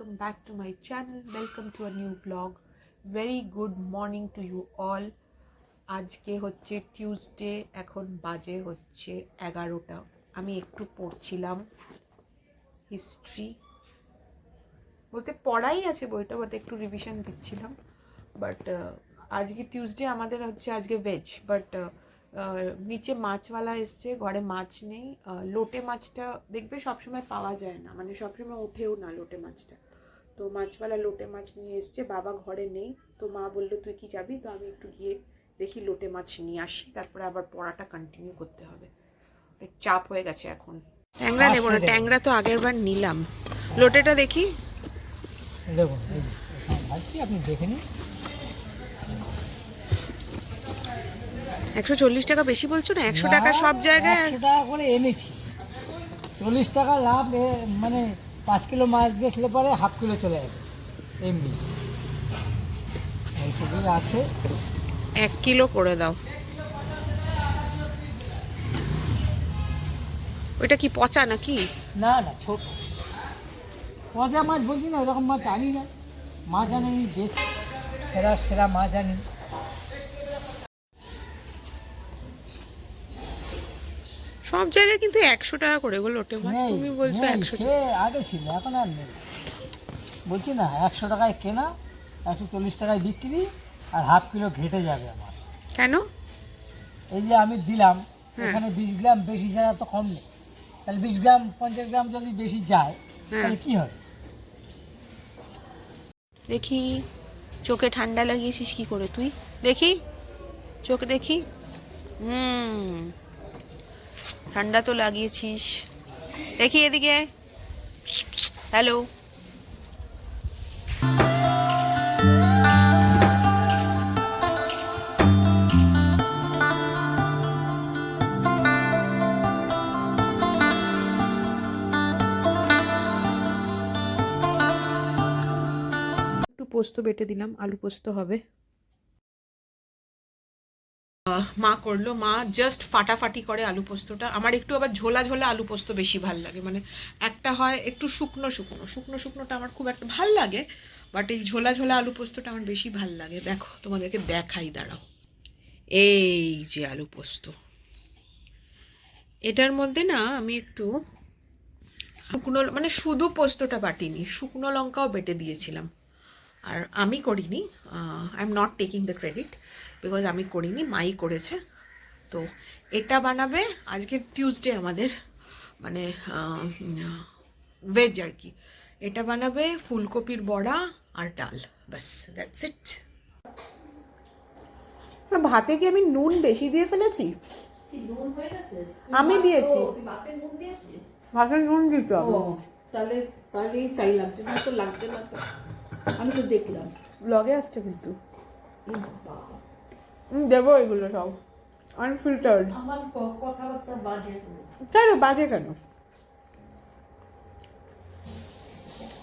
welcome back to my channel. Welcome to a new vlog. Very good morning to you all. আজকে হচ্ছে Tuesday, এখন বাজে হচ্ছে 11টা। আমি একটু পড়ছিলাম হিস্ট্রি, বলতে পড়াই আছে বইটা, বাট একটু রিভিশন দিচ্ছিলাম। বাট আজকে টিউসডে আমাদের হচ্ছে আজকে ভেজ, বাট নিচে মাছওয়ালা এসছে, ঘরে মাছ নেই। লোটে মাছটা দেখবে সবসময় পাওয়া যায় না, মানে সবসময় ওঠেও না লোটে মাছটা। তো মাছওয়ালা লোটে মাছ নিয়ে এসছে, বাবা ঘরে নেই। তো মা বললো তুই কি যাবি? তো আমি একটু গিয়ে দেখি লোটে মাছ নিয়ে আসি, তারপরে আবার পড়াটা কন্টিনিউ করতে হবে। চাপ হয়ে গেছে এখন। ট্যাংরা নেবো না, ট্যাংরা তো আগের বার নিলাম। লোটেটা দেখি, দেখুন আপনি দেখে নিন। 140 টাকা বেশি বলছো না? 100 টাকা সব জায়গায়। 100 টাকা করে এনেছি, 40 টাকা লাভ। মানে 5 কিলো মাছ বেচলে পরে হাফ কিলো চলে যাবে এমনি। এইটুকুই আছে, 1 কিলো করে দাও। ওইটা কি পচা নাকি? না না, ছোট পচা মাছ বলছি না, এরকম মাছ আনি না। মাছ আনি বেশ সেরা সেরা মাছ আনি। সব জায়গায় কিন্তু 100 টাকা করে গো লোটে মাছ। তুমি বলছো 100 টাকা? আগে ছিল, এখন আর নেই। বলছি না, 100 টাকায় কেনা, 140 টাকায় বিক্রি, আর হাফ কিলো ঘেটে যাবে আমার। কেন? এই যে আমি দিলাম, এখানে 20 গ্রাম বেশি যায় তো কম নেই, তাহলে 20 গ্রাম 50 গ্রাম যদি বেশি যায় তাহলে কি হবে? দেখি, চোখে ঠান্ডা লাগিয়েছিস কি করে তুই? দেখি চোখে দেখি। ঠান্ডা তো লাগিয়েছিস। দেখি এদিকে। হ্যালো। একটু পোস্ত বেটে দিলাম, আলু পোস্ত হবে। মা করলো, মা জাস্ট ফাটাফাটি করে আলু পোস্তটা। আমার একটু আবার ঝোলা ঝোলা আলু পোস্ত বেশি ভাল লাগে, মানে একটা হয় একটু শুকনো শুকনো, শুকনো শুকনোটা আমার খুব একটা ভাল লাগে, বাট এই ঝোলা ঝোলা আলু পোস্তটা আমার বেশি ভাল লাগে। দেখো তোমাদেরকে দেখাই, দাঁড়াও। এই যে আলু পোস্ত, এটার মধ্যে না আমি একটু শুকনো, মানে শুধু পোস্তটা বাটিনি, শুকনো লঙ্কাও বেটে দিয়েছিলাম। আর আমি করিনি, I am not taking the credit, because আমি করিনি, মাই করেছে। তো এটা বানাবে আজকে টিউসডে আমাদের, মানে ভেজ আর কি। এটা বানাবে ফুলকপির বড়া আর ডাল, ব্যাস, দ্যাটস ইট। ভাতে কি আমি নুন বেশি দিয়ে ফেলেছি? আমি দিয়েছি, ভাতে নুন দিতে হবে। তাহলে তাই লাগছে না, তো লাগছে না তো। আমি তো দেখলাম ব্লগে আসছে কিন্তু। দেবো এগুলো সব আনফিল্টার্ড। আমার কথাবার্তা বাজে। কেন বাজে কেন?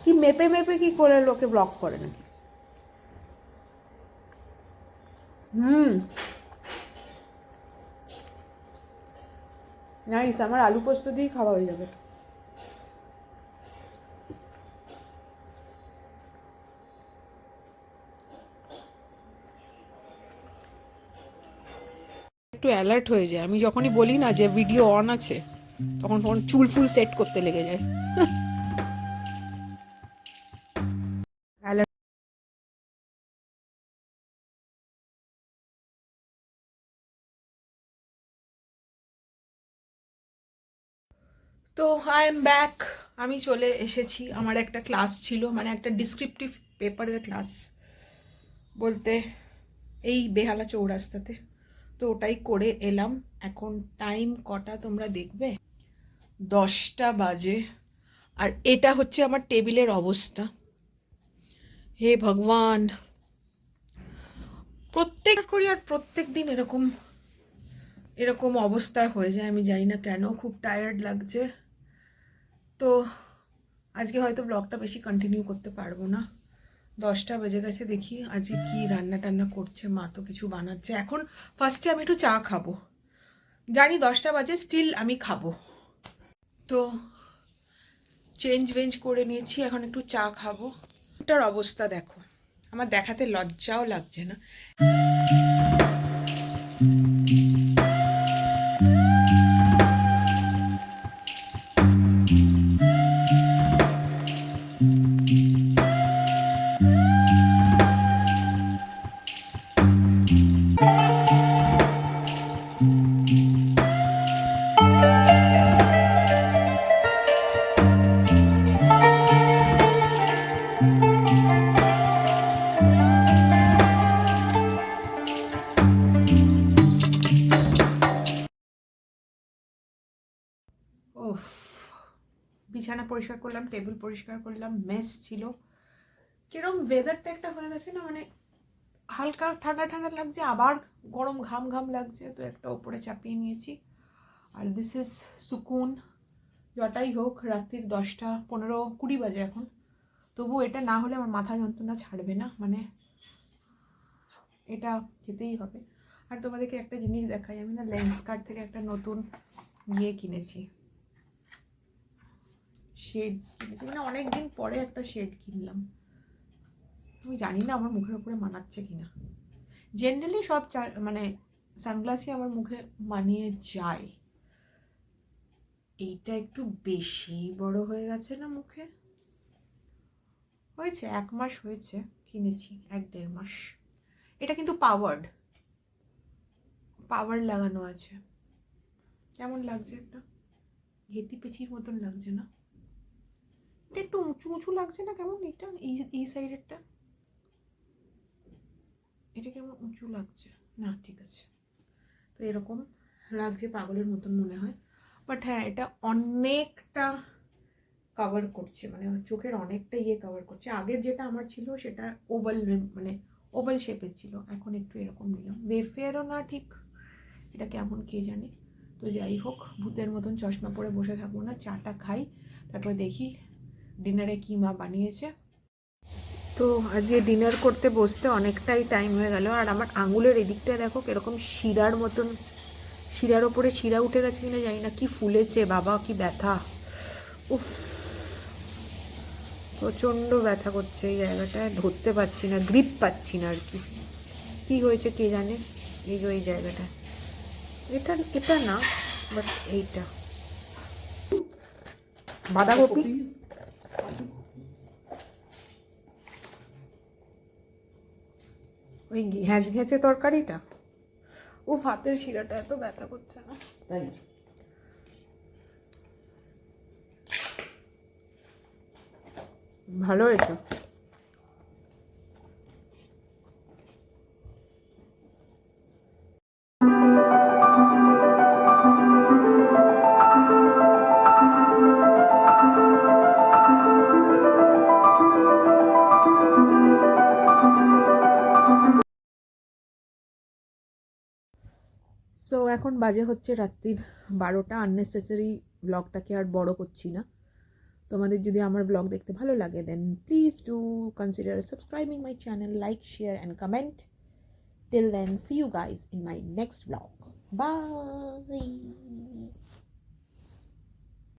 কি মেপে মেপে কি করে লোকে ব্লগ করে নাকি? নাইস, আমার আলু পোস্ত দিয়েই খাওয়া হয়ে যাবে। একটু অ্যালার্ট হয়ে যায়, আমি যখনই বলি না যে ভিডিও অন আছে, তখন ফোন চুল ফুল সেট করতে লেগে যায়। তো আই এম ব্যাক, আমি চলে এসেছি। আমার একটা ক্লাস ছিল, মানে একটা ডিসক্রিপটিভ পেপারের ক্লাস বলতে, এই বেহালা চৌরাস্তাতে। তো ওটাই করে এলাম। এখন টাইম কটা তোমরা দেখবে, 10টা বাজে। আর এটা হচ্ছে আমার টেবিলের অবস্থা। হে ভগবান, প্রত্যেক করি আর প্রত্যেক দিন এরকম এরকম অবস্থায় হয়ে যায়, আমি জানি না কেন। খুব টায়ার্ড লাগছে। তো আজকে হয়তো ব্লগটা বেশি কন্টিনিউ করতে পারবো না। 10টা বেজে গেছে, দেখি আজকে কি রান্না টান্না করছে, মা তো কিছু বানাচ্ছে। এখন ফার্স্টে আমি একটু চা খাবো, জানি 10টা বাজে, স্টিল আমি খাবো। তো চেঞ্জ ভেঞ্জ করে নিয়েছি, এখন একটু চা খাবো। এটার অবস্থা দেখো, আমার দেখাতে লজ্জাও লাগছে না। ওফ, বিছানা পরিষ্কার করলাম, টেবিল পরিষ্কার করলাম, মেস ছিল। কিরম ওয়েদারটা একটা হয়ে গেছে না, মানে হালকা ঠান্ডা ঠান্ডা লাগছে, আবার গরম ঘাম ঘাম লাগছে, তো একটা ওপরে চাপিয়ে নিয়েছি। আর দিস ইজ সুকুন। যটাই হোক, রাত্রির 10টা 15-20 বাজে এখন, তবু এটা না হলে আমার মাথা যন্ত্রণা ছাড়বে না, মানে এটা খেতেই হবে। আর তোমাদেরকে একটা জিনিস দেখাই, আমি না লেন্সকার্ট থেকে একটা নতুন কিনেছি, শেডস কিনেছি, মানে অনেকদিন পরে একটা শেড কিনলাম। আমি জানি না আমার মুখের উপরে মানাচ্ছে কিনা। জেনারেলি সব মানে সানগ্লাসই আমার মুখে মানিয়ে যায়। এইটা একটু বেশি বড় হয়ে গেছে না মুখে। হয়েছে 1 মাস হয়েছে কিনেছি, 1-1.5 মাস। এটা কিন্তু পাওয়ার লাগানো আছে। কেমন লাগছে? একটা ঘেতি পেঁচির মতন লাগছে না? এটা একটু উঁচু উঁচু লাগছে না কেমন? এটা এই সাইডেরটা এটা কেমন উঁচু লাগছে না? ঠিক আছে, তো এরকম লাগছে, পাগলের মতন মনে হয়। বাট হ্যাঁ, এটা অনেকটা কভার করছে, মানে চোখের অনেকটা কভার করছে। আগের যেটা আমার ছিল সেটা ওভাল শেপের ছিল, এখন একটু এরকম নিলাম। ওয়েফেয়ারও না ঠিক, এটা কেমন কে জানে। তো যাই হোক, ভূতের মতন চশমা পরে বসে থাকবো না, চাটা খাই, তারপর দেখি ডিনারে কী মা বানিয়েছে। তো আজকে ডিনার করতে বসতে অনেকটাই টাইম হয়ে গেল। আর আমার আঙুলের এদিকটা দেখো কিরকম শিরার মতন, শিরার ওপরে শিরা উঠে গেছে কিনা জানি না, কি ফুলেছে বাবা, কি ব্যথা! উফ, প্রচণ্ড ব্যথা করছে এই জায়গাটায়, ধরতে পারছি না, গ্রিপ পাচ্ছি না আর কি। কী হয়েছে কে জানে এই জায়গাটায়। এটা না, বাট এইটা বাঁধাকপি। ওই ঘ্যাঁচে তরকারিটা। ও ভাতের শিরাটা এত ব্যথা করছে না, তাই ভালো হয়েছে। সো এখন বাজে হচ্ছে রাত্রির 12টা। আননেসেসারি ব্লগটাকে আর বড় করছি না। তোমাদের যদি আমার ব্লগ দেখতে ভালো লাগে, then please do consider subscribing my channel, like, share and comment. Till then, see you guys in my next vlog. Bye.